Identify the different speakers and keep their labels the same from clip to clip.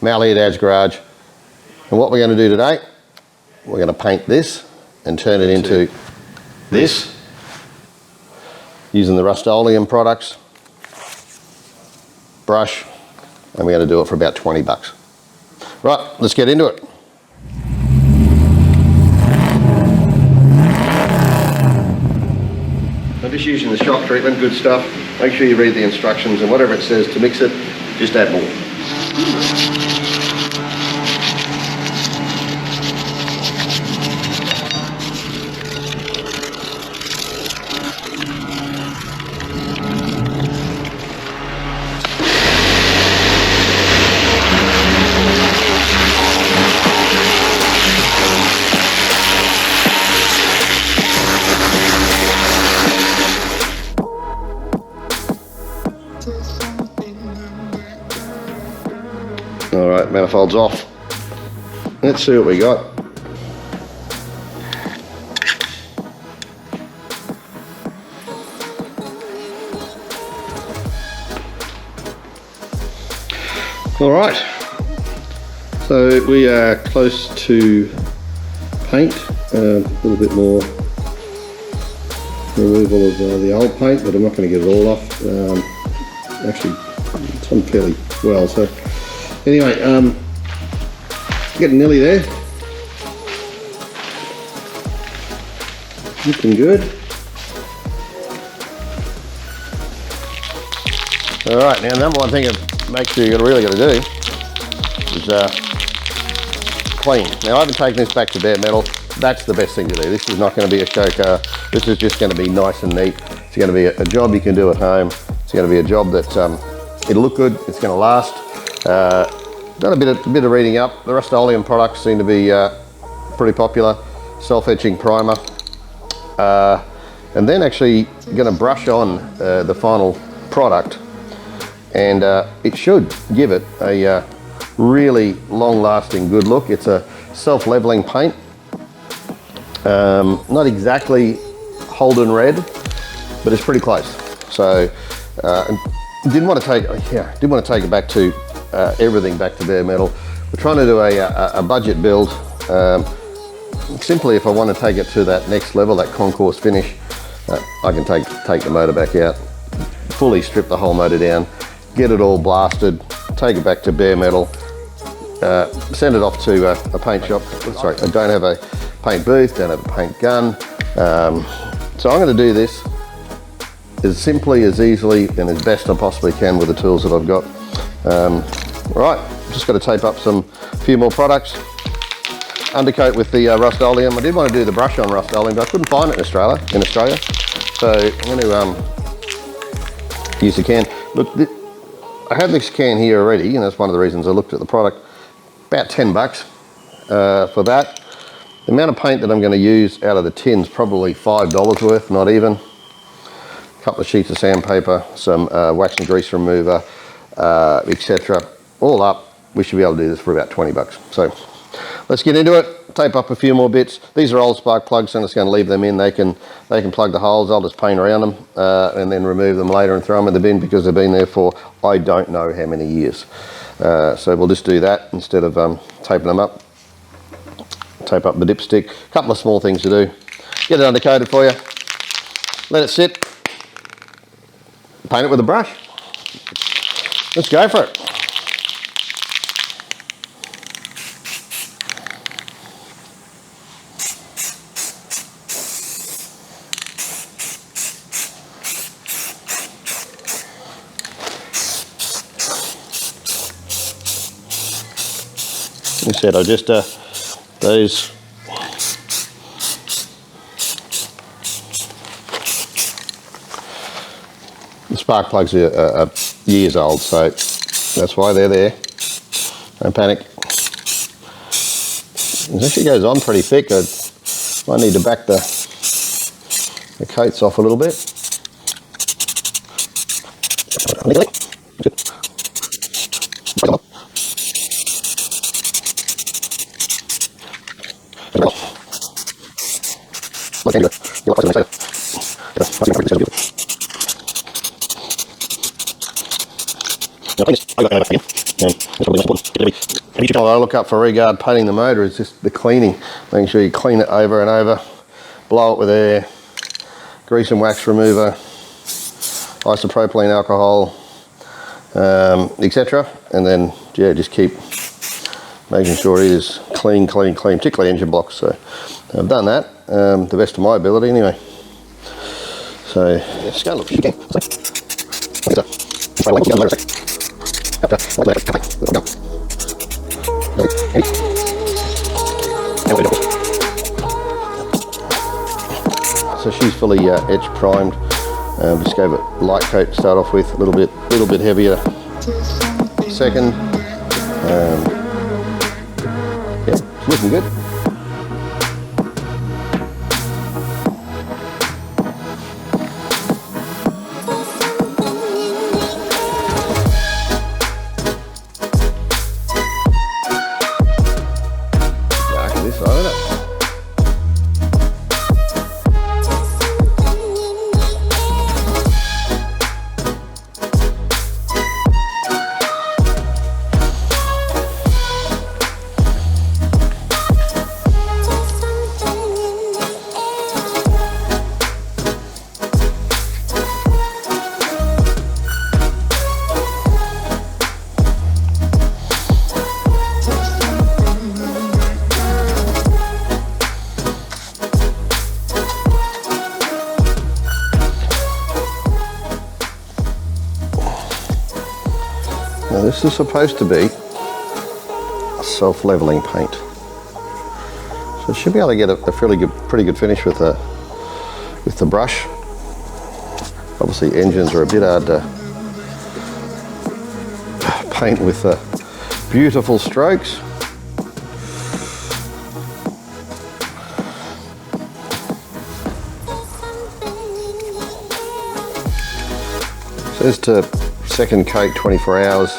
Speaker 1: Mal here, DADZ Garage. And what we're going to do today, we're going to paint this and turn it into this using the Rust-Oleum products, brush, and we're going to do it for about 20 bucks. Right, let's get into it. I'm just using the shock treatment, good stuff. Make sure you read the instructions, and whatever it says to mix it, just add more. Alright, manifold's off. Let's see what we got. Alright, so we are close to paint, a little bit more removal of the old paint, but I'm not going to get it all off. Actually, it's on fairly well, so anyway, getting nearly there. Looking good. Alright, now number one thing to make sure you're really got to do is clean. Now I haven't taken this back to bare metal. That's the best thing to do. This is not going to be a show car. This is just going to be nice and neat. It's going to be a job you can do at home. It's going to be a job that it'll look good. It's going to last. Done a bit of reading up. The Rust-Oleum products seem to be pretty popular. Self-etching primer. And then actually going to brush on the final product, and it should give it a really long-lasting good look. It's a self-leveling paint. Not exactly Holden red, but it's pretty close. So didn't want to take it back to everything back to bare metal. We're trying to do a budget build. Simply, if I want to take it to that next level, that concourse finish, I can take the motor back out, fully strip the whole motor down, get it all blasted, take it back to bare metal, send it off to a paint shop. Sorry, I don't have a paint booth, don't have a paint gun. So I'm going to do this as simply, as easily, and as best I possibly can with the tools that I've got. Right, just got to tape up a few more products. Undercoat with the Rust-Oleum. I did want to do the brush on Rust-Oleum, but I couldn't find it in Australia. So I'm going to use the can. Look, I have this can here already, and that's one of the reasons I looked at the product. About 10 bucks for that. The amount of paint that I'm going to use out of the tin's probably $5 worth, not even. A couple of sheets of sandpaper, some wax and grease remover, etc. All up, we should be able to do this for about 20 bucks. So let's get into it. Tape up a few more bits. These are old spark plugs, so I'm just going to leave them in. They can plug the holes. I'll just paint around them and then remove them later and throw them in the bin, because they've been there for I don't know how many years. So we'll just do that instead of taping them up. Tape up the dipstick. A couple of small things to do. Get it undercoated for you. Let it sit. Paint it with a brush. Let's go for it. Like I said, I just those the spark plugs are years old, so that's why they're there. Don't panic. It actually goes on pretty thick. I might need to back the coats off a little bit. I got What I look up for regard painting the motor is just the cleaning. Making sure you clean it over and over, blow it with air, grease and wax remover, isopropylene alcohol, etc. And then, yeah, just keep making sure it is clean, particularly engine blocks. So I've done that, the best of my ability anyway. So, yeah, just go look. Okay. So she's fully edge primed. Just gave it light coat to start off with, a little bit heavier second. Yeah, it's looking good. Now this is supposed to be a self-leveling paint, so it should be able to get a pretty good finish with the brush. Obviously engines are a bit hard to paint with beautiful strokes. Says to second coat 24 hours,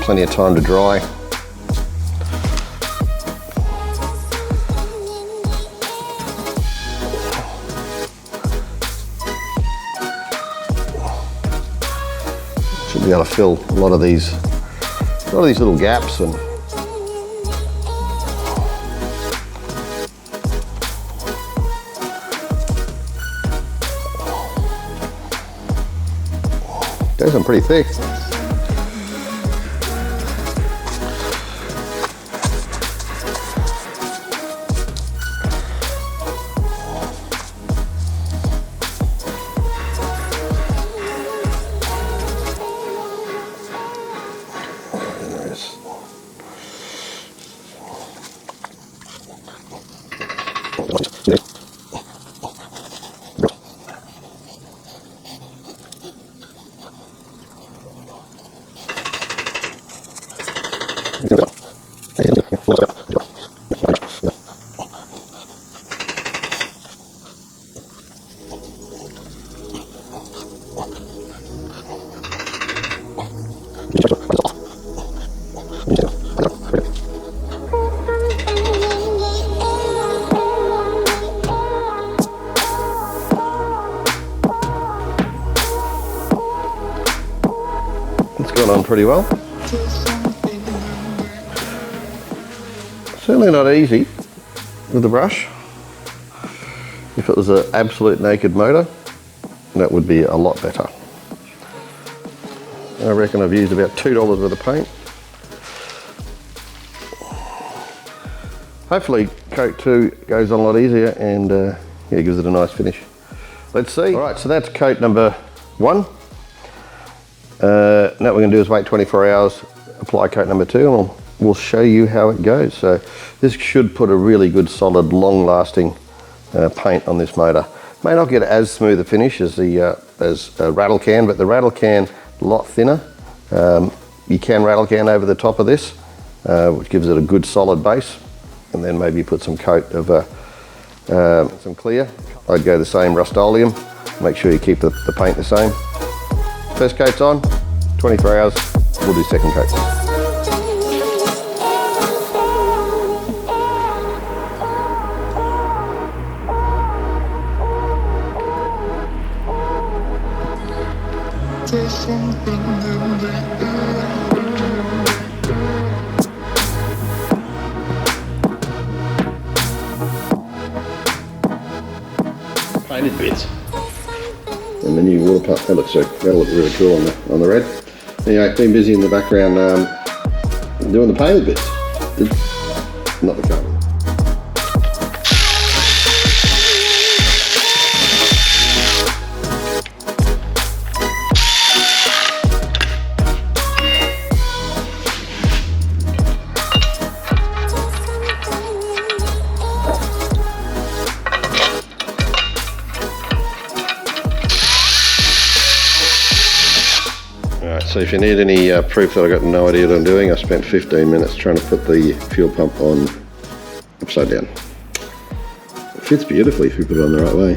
Speaker 1: plenty of time to dry. Should be able to fill a lot of these little gaps and goes on pretty thick. It's gone on pretty well. Certainly not easy with the brush. If it was an absolute naked motor, that would be a lot better. I reckon I've used about $2 worth of paint. Hopefully coat 2 goes on a lot easier and yeah, gives it a nice finish. Let's see. All right, so that's coat number 1. Now what we're going to do is wait 24 hours, apply coat number 2, and we'll show you how it goes. So this should put a really good, solid, long-lasting paint on this motor. May not get as smooth a finish as the rattle can, but the rattle can a lot thinner. You can rattle can over the top of this, which gives it a good solid base, and then maybe put some coat of some clear. I'd go the same Rust-Oleum. Make sure you keep the paint the same. First coat's on, 24 hours, we'll do second coat.
Speaker 2: There's something in the air.
Speaker 1: painted bits. And the new water pump, that'll look really cool on the red. Anyway, been busy in the background doing the painted bits, not the carbon. So if you need any proof that I've got no idea what I'm doing, I spent 15 minutes trying to put the fuel pump on upside down. It fits beautifully if you put it on the right way.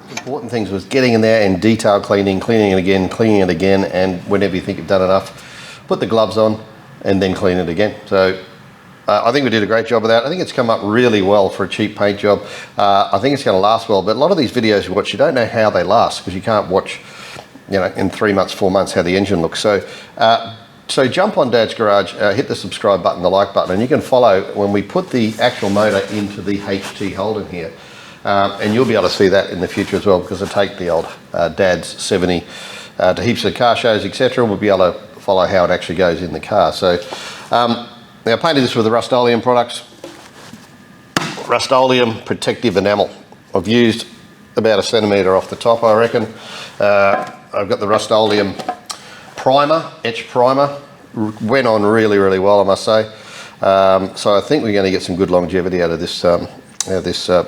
Speaker 1: Important things was getting in there and detail cleaning it again, and whenever you think you've done enough, put the gloves on and then clean it again. So I think we did a great job of that. I think it's come up really well for a cheap paint job. I think it's going to last well, but a lot of these videos you watch, you don't know how they last because you can't watch, you know, in 3 months, 4 months how the engine looks. So jump on Dad's Garage, hit the subscribe button, the like button, and you can follow when we put the actual motor into the HT Holden here. And you'll be able to see that in the future as well, because I take the old Dad's 70 to heaps of car shows, etc. We'll be able to follow how it actually goes in the car. So now I painted this with the Rust-Oleum products. Rust-Oleum protective enamel. I've used about 1 centimetre off the top, I reckon. I've got the Rust-Oleum primer, etch primer. Went on really, really well, I must say. So I think we're going to get some good longevity out of this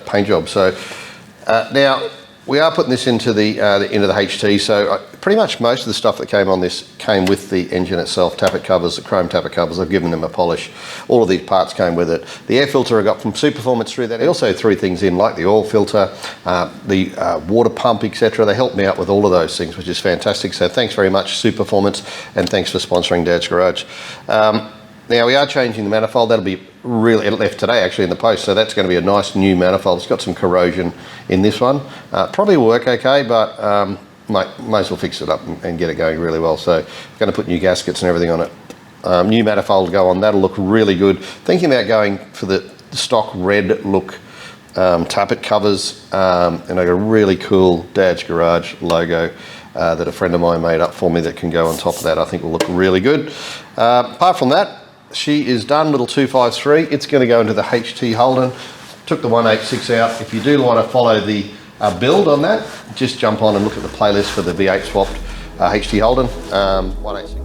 Speaker 1: paint job. So now we are putting this into the HT. So pretty much most of the stuff that came on this came with the engine itself. Tappet covers, the chrome tappet covers. I've given them a polish. All of these parts came with it. The air filter I got from Superformance through that. They also threw things in like the oil filter, the water pump, etc. They helped me out with all of those things, which is fantastic. So thanks very much, Superformance, and thanks for sponsoring Dad's Garage. Now we are changing the manifold. That'll be really, it left today actually in the post, so that's going to be a nice new manifold. It's got some corrosion in this one. Probably will work okay, but might as well fix it up and get it going really well. So I'm going to put new gaskets and everything on it. New manifold to go on. That'll look really good. Thinking about going for the stock red look tappet covers, and I got a really cool Dad's Garage logo that a friend of mine made up for me that can go on top of that. I think will look really good. Apart from that, she is done, little 253. It's going to go into the HT Holden. Took the 186 out. If you do want to follow the build on that, just jump on and look at the playlist for the V8 swapped HT Holden. 186.